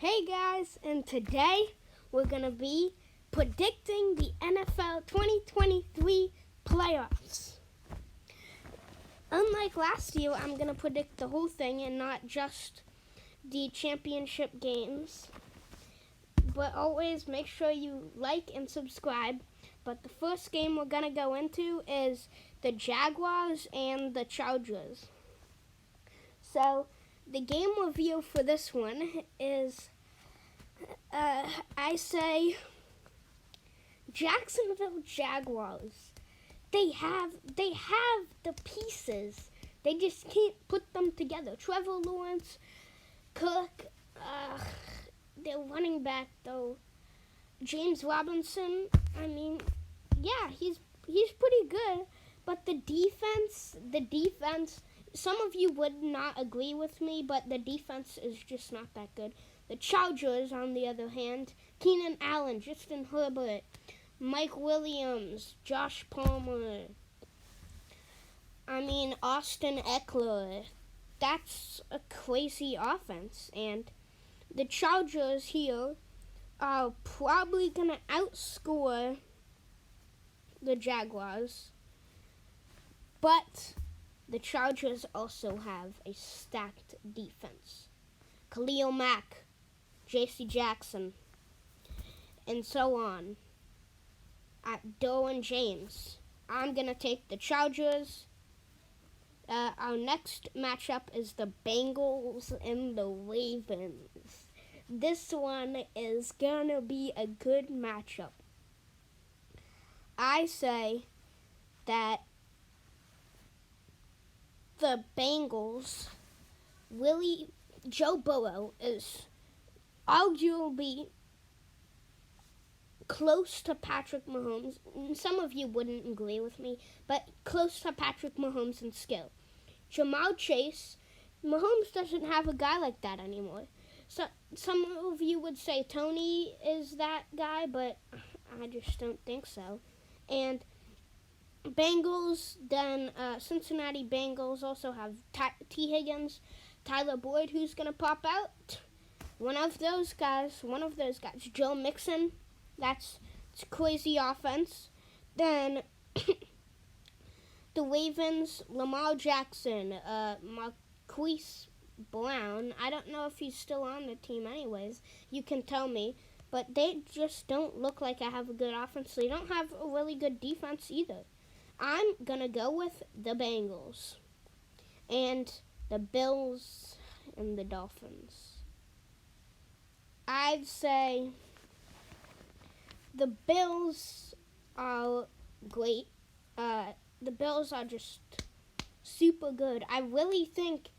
Hey guys, and today we're going to be predicting the NFL 2023 playoffs. Unlike last year, I'm going to predict the whole thing and not just the championship games. But always make sure you like and subscribe. But the first game we're going to go into is the Jaguars and the Chargers. So, the game review for this one is, I say, Jacksonville Jaguars. They have the pieces. They just can't put them together. Trevor Lawrence, Cook, their running back though, James Robinson. I mean, yeah, he's pretty good, but the defense. Some of you would not agree with me, but the defense is just not that good. The Chargers, on the other hand, Keenan Allen, Justin Herbert, Mike Williams, Josh Palmer, Austin Eckler. That's a crazy offense. And the Chargers here are probably going to outscore the Jaguars. But the Chargers also have a stacked defense. Khalil Mack, J.C. Jackson, and so on. At Derwin James. I'm going to take the Chargers. Our next matchup is the Bengals and the Ravens. This one is going to be a good matchup. I say that the Bengals, Joe Burrow is arguably close to Patrick Mahomes. Some of you wouldn't agree with me, but close to Patrick Mahomes in skill. Jamar Chase, Mahomes doesn't have a guy like that anymore. So some of you would say Tony is that guy, but I just don't think so. And Bengals, then Cincinnati Bengals also have T. Higgins, Tyler Boyd, who's going to pop out. One of those guys. Joe Mixon, it's crazy offense. Then the Ravens, Lamar Jackson, Marquise Brown. I don't know if he's still on the team anyways. You can tell me. But they just don't look like I have a good offense. They don't have a really good defense either. I'm going to go with the Bengals and the Bills and the Dolphins. I'd say the Bills are great. The Bills are just super good. I really think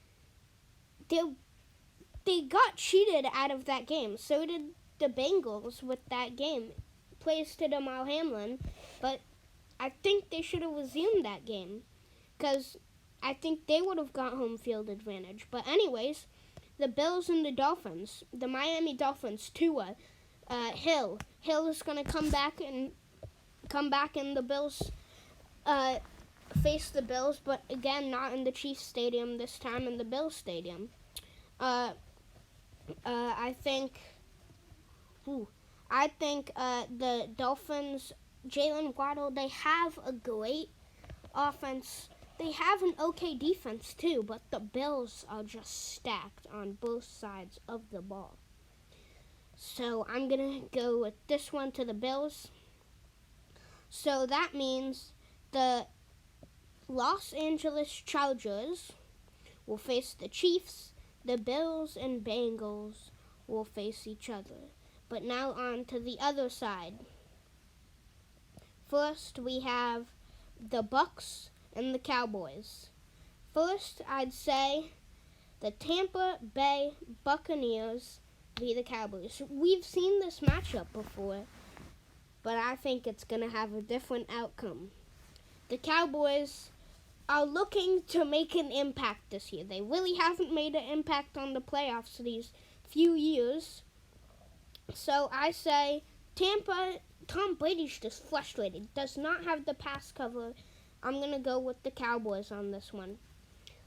they got cheated out of that game. So did the Bengals with that game. Plays to Damar Hamlin, but I think they should have resumed that game because I think they would have got home field advantage. But anyways, the Bills and the Dolphins, the Miami Dolphins, Tua, Hill is going to come back and the Bills face the Bills, but again, not in the Chiefs Stadium this time, in the Bills Stadium. I think the Dolphins, Jalen Waddle, they have a great offense. They have an okay defense too, but the Bills are just stacked on both sides of the ball. So I'm going to go with this one to the Bills. So that means the Los Angeles Chargers will face the Chiefs. The Bills and Bengals will face each other. But now on to the other side. First, we have the Bucs and the Cowboys. First, I'd say the Tampa Bay Buccaneers be the Cowboys. We've seen this matchup before, but I think it's going to have a different outcome. The Cowboys are looking to make an impact this year. They really haven't made an impact on the playoffs these few years. So I say Tampa, Tom Brady's just frustrated. Does not have the pass cover. I'm going to go with the Cowboys on this one.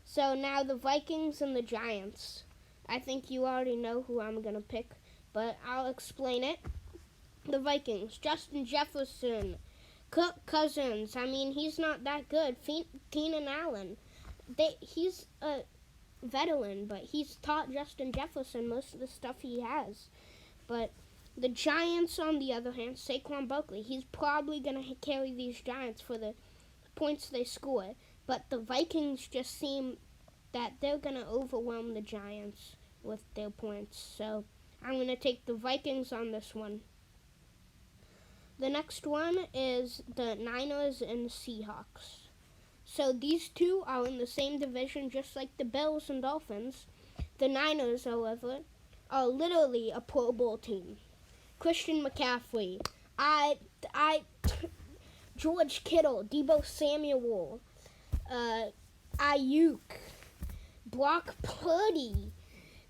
So now the Vikings and the Giants. I think you already know who I'm going to pick. but I'll explain it. The Vikings, Justin Jefferson, Kirk Cousins. I mean, he's not that good. Keenan Allen. He's a veteran, but he's taught Justin Jefferson most of the stuff he has. But the Giants, on the other hand, Saquon Barkley, he's probably going to carry these Giants for the points they score. But the Vikings just seem that they're going to overwhelm the Giants with their points. So I'm going to take the Vikings on this one. The next one is the Niners and Seahawks. So these two are in the same division, just like the Bills and Dolphins. The Niners, however, are literally a Pro Bowl team. Christian McCaffrey, George Kittle, Deebo Samuel, Ayuk, Brock Purdy,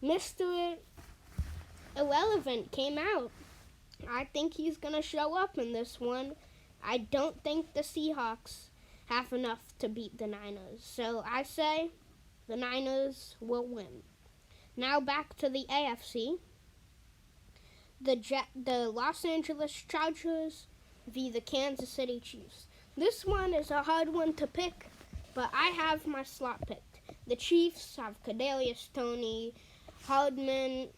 Mr. Irrelevant came out. I think he's going to show up in this one. I don't think the Seahawks have enough to beat the Niners. So I say the Niners will win. Now back to the AFC. The Los Angeles Chargers v. the Kansas City Chiefs. This one is a hard one to pick, but I have my slot picked. The Chiefs have Kadarius Toney, Hardman.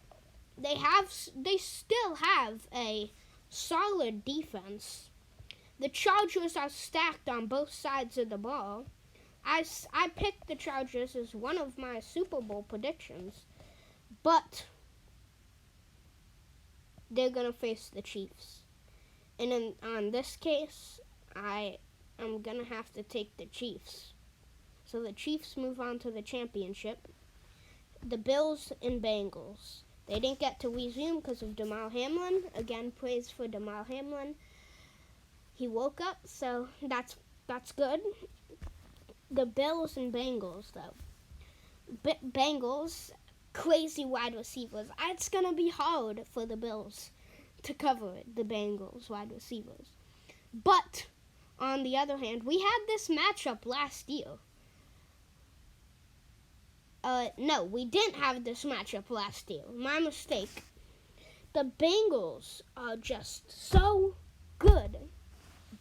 They still have a solid defense. The Chargers are stacked on both sides of the ball. I picked the Chargers as one of my Super Bowl predictions, but they're going to face the Chiefs. And on this case, I am going to have to take the Chiefs. So the Chiefs move on to the championship. The Bills and Bengals. They didn't get to resume because of Damar Hamlin. Again, praise for Damar Hamlin. He woke up, so that's good. The Bills and Bengals, though. Bengals, crazy wide receivers. It's going to be hard for the Bills to cover the Bengals wide receivers. But, on the other hand, we had this matchup last year. No, we didn't have this matchup last year. My mistake. The Bengals are just so good,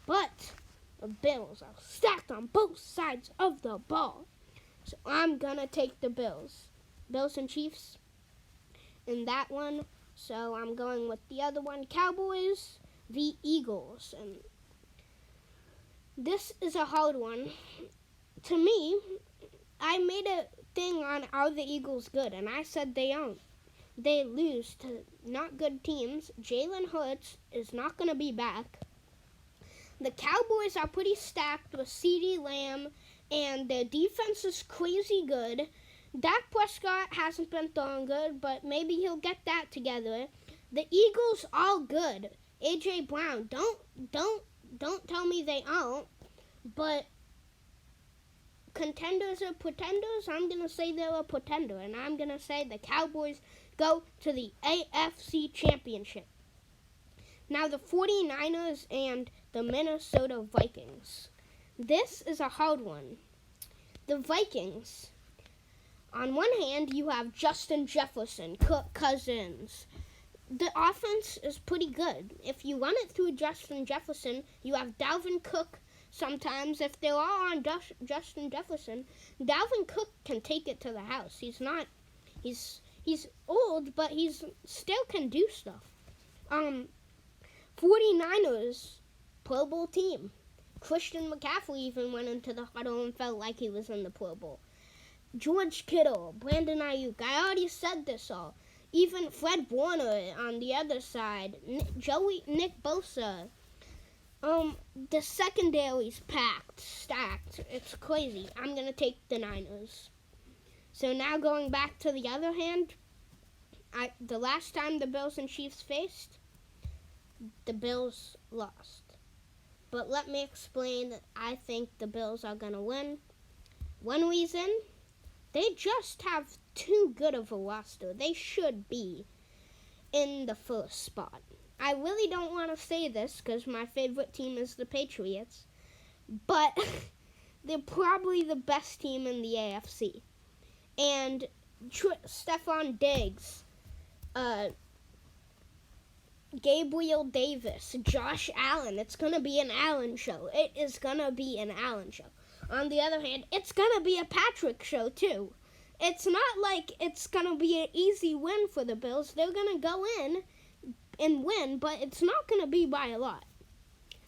but the Bills are stacked on both sides of the ball. So I'm going to take the Bills. Bills and Chiefs in that one. So I'm going with the other one, Cowboys v. Eagles. And this is a hard one. To me, I made a thing on are the Eagles good, and I said they aren't. They lose to not good teams. Jalen Hurts is not going to be back. The Cowboys are pretty stacked with CeeDee Lamb, and their defense is crazy good. Dak Prescott hasn't been throwing good, but maybe he'll get that together. The Eagles are good. A.J. Brown, don't tell me they aren't, but contenders or pretenders, I'm going to say they're a pretender, and I'm going to say the Cowboys go to the AFC Championship. Now the 49ers and the Minnesota Vikings. This is a hard one. The Vikings, on one hand, you have Justin Jefferson, Kirk Cousins. The offense is pretty good. If you run it through Justin Jefferson, you have Dalvin Cook. Sometimes, if they're all on Justin Jefferson, Dalvin Cook can take it to the house. He's old, but he's still can do stuff. 49ers, Pro Bowl team. Christian McCaffrey even went into the huddle and felt like he was in the Pro Bowl. George Kittle, Brandon Ayuk. I already said this all. Even Fred Warner on the other side. Nick Bosa. The secondary's stacked. It's crazy. I'm going to take the Niners. So now going back to the other hand, the last time the Bills and Chiefs faced, the Bills lost. But let me explain that I think the Bills are going to win. One reason, they just have too good of a roster. They should be in the first spot. I really don't want to say this because my favorite team is the Patriots, but they're probably the best team in the AFC. And Stephon Diggs, Gabriel Davis, Josh Allen. It's going to be an Allen show. It is going to be an Allen show. On the other hand, it's going to be a Patrick show too. It's not like it's going to be an easy win for the Bills. They're going to go in and win, but it's not going to be by a lot.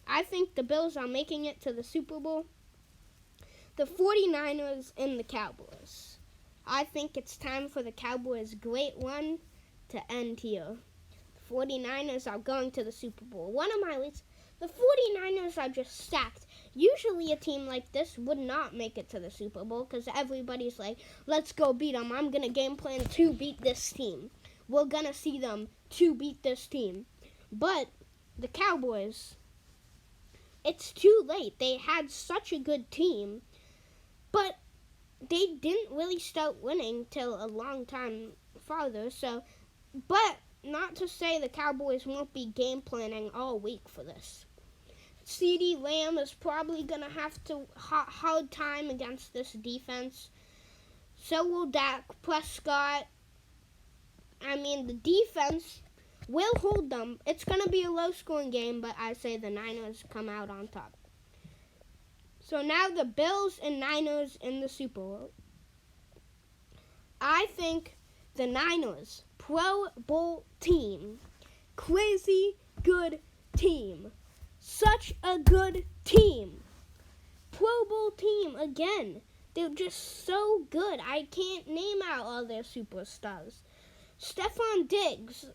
I think the Bills are making it to the Super Bowl. The 49ers and the Cowboys. I think it's time for the Cowboys' great run to end here. The 49ers are going to the Super Bowl. One of my leads, the 49ers are just stacked. Usually a team like this would not make it to the Super Bowl because everybody's like, let's go beat them. I'm going to game plan to beat this team. We're going to see them to beat this team. But the Cowboys, it's too late. They had such a good team, but they didn't really start winning till a long time farther. So, but not to say the Cowboys won't be game planning all week for this. CeeDee Lamb is probably going to have to hard time against this defense. So will Dak Prescott. I mean, the defense will hold them. It's going to be a low-scoring game, but I say the Niners come out on top. So now the Bills and Niners in the Super Bowl. I think the Niners, Pro Bowl team, crazy good team, such a good team, Pro Bowl team again. They're just so good. I can't name out all their superstars. Stephon Diggs,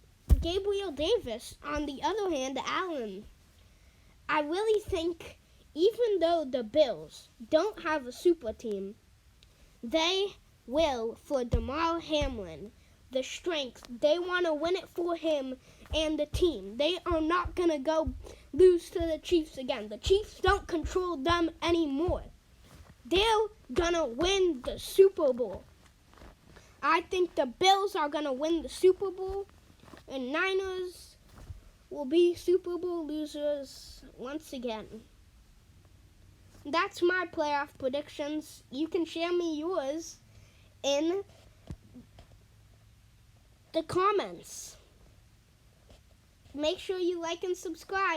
Gabriel Davis, on the other hand, Allen. I really think even though the Bills don't have a super team, they will for Damar Hamlin. The strength, they want to win it for him and the team. They are not going to go lose to the Chiefs again. The Chiefs don't control them anymore. They're going to win the Super Bowl. I think the Bills are going to win the Super Bowl, and Niners will be Super Bowl losers once again. That's my playoff predictions. You can share me yours in the comments. Make sure you like and subscribe.